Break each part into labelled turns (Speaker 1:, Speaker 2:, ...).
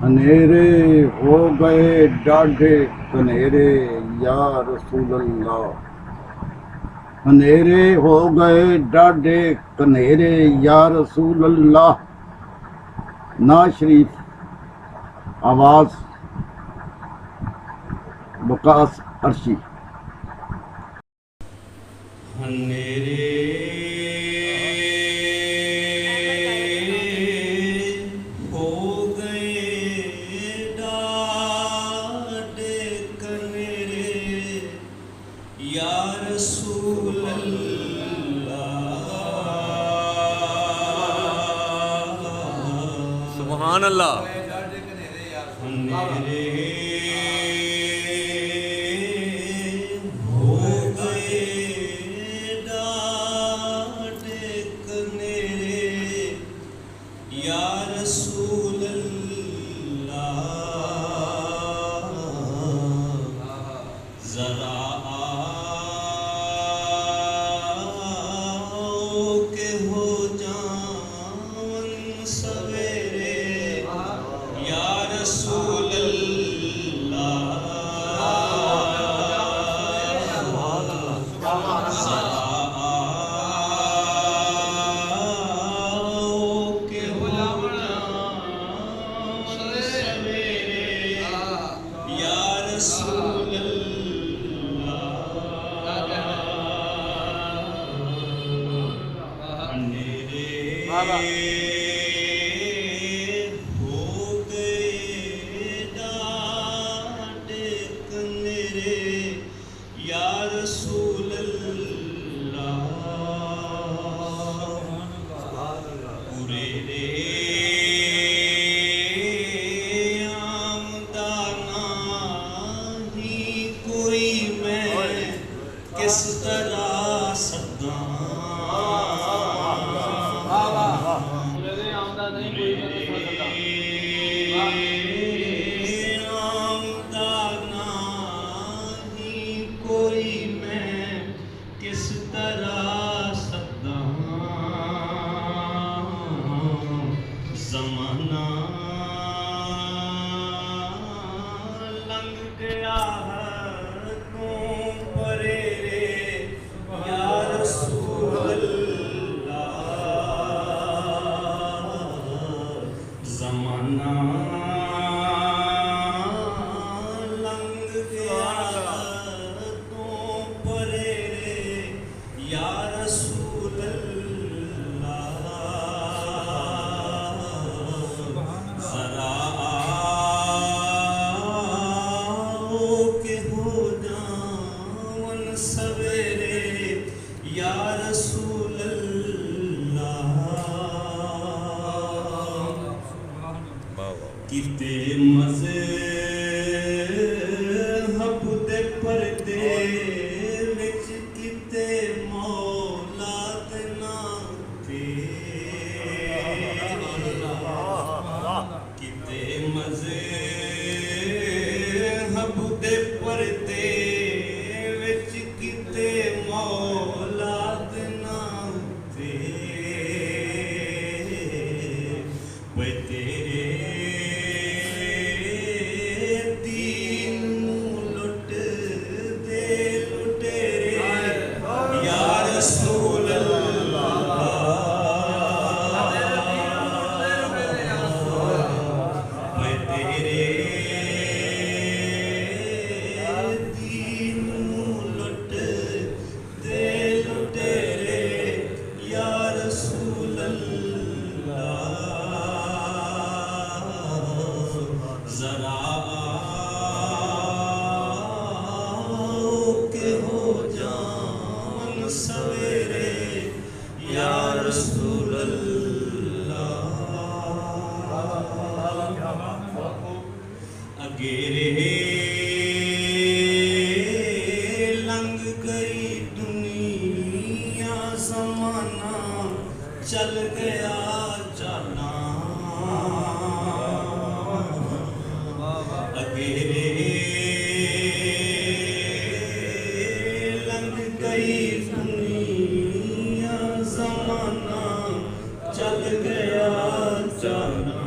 Speaker 1: हनेरे हो गए डाढ़े कनेरे या रसूल अल्लाह। हनेरे हो गए डाढ़े कनेरे या रसूल अल्लाह। ना शरीफ आवाज़ बकास अर्शी।
Speaker 2: हनेरे हो गए डाढ़े कनेरे या रसूल अल्लाह।
Speaker 3: सुभान अल्लाह।
Speaker 2: हनेरे हो गए डाढ़े कनेरे या रसूल अल्लाह। जरा आओ के हो जावन सवेरे या रसूल अल्लाह। जरा आओ के हो जावन सवेरे या रसूल अल्लाह। हनेरे हो गए डाढ़े कनेरे या रसूल अल्लाह। पूरे रे आमदा नाही कोई मैं किस तरह सदा। आमदा नाही कोई मैं किस तरह सदा। ज़माना लंघ गया है तू परे रे या रसूल अल्लाह। ज़माना लंघ गया तू परे रे या रसूल अल्लाह। जरा आओ के हो जावन सवेरे या रसूल अल्लाह। किते मज़हब दे पर्दे विच किते मौला दे नाम ते। किते मज़हब दे पर्दे विच किते मौला दे नाम ते। वे तेरे दीन नूं लुट दे लुटेरे या रसूल अल्लाह। वे तेरे दीन नूं लुट दे लुटेरे या रसूल अल्लाह। जरा आओ के हो जावन सवेरे या रसूल अल्लाह। अगेरे लंघ गई दुनिया ज़माना चल गया जाना। अगेरे लंघ गई दुनिया ज़माना चल गया जाना।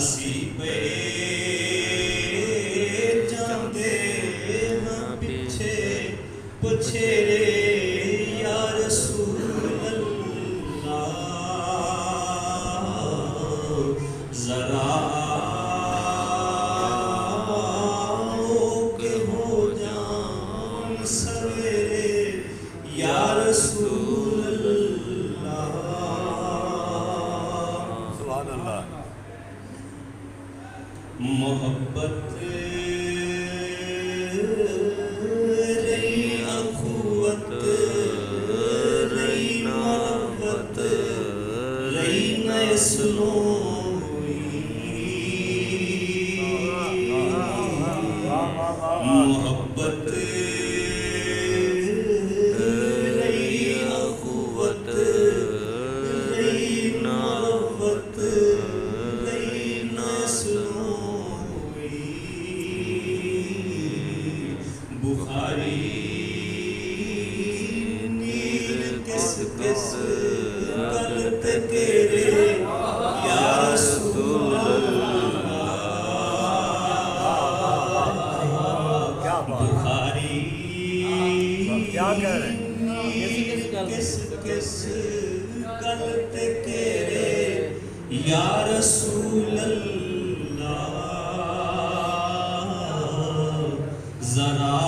Speaker 2: ਅਸੀਂ ਪਏ ਜਾਂਦੇ ਨਾ ਪਿੱਛੇ ਪੁਛੇਰੇ ਯਾ ਰਸੂਲ ਅੱਲਾਹ ਜ਼ਰਾ के हो जान सवेरे या रसूल अल्लाह
Speaker 3: सुभान अल्लाह।
Speaker 2: मोहब्बत रही अखुवत रही मोहब्बत रही नस्लों मोहब्बत रही अखुवत रही मोहब्बत रही नस्लों बुखारी नीर किस किस गलत तेरे या रसूल बुखारी
Speaker 3: क्या कह रहे हैं?
Speaker 2: किस किस गलत तेरे या रसूल अल्लाह जरा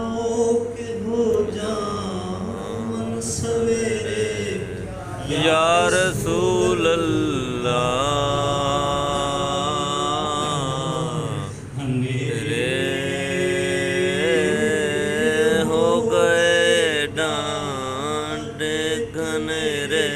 Speaker 2: आओ के हो जान सवेरे
Speaker 4: या रसूल अल्लाह
Speaker 2: अंधेरे
Speaker 4: हो गए डांड घनेरे